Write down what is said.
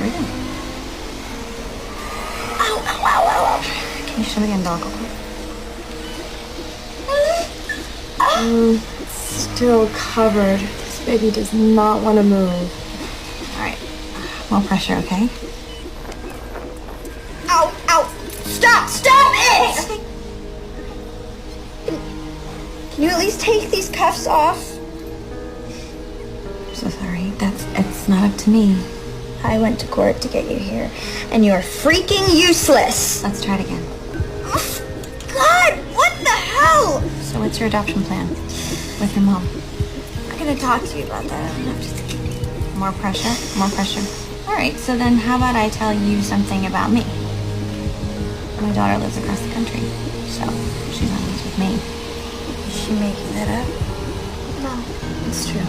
Breathe in. Ow, ow, ow, ow, ow. Can you show me the umbilical cord? It's still covered. This baby does not want to move. All right. More pressure, okay? Ow, ow. Stop it! Okay. Can you at least take these cuffs off? I'm so sorry. It's not up to me. I went to court to get you here, and you're freaking useless. Let's try it again. God, what the hell? So what's your adoption plan with your mom? I'm gonna talk to you about that. I'm just... More pressure? More pressure. All right, so then how about I tell you something about me? My daughter lives across the country, so she's always with me. Is she making that up? No, it's true.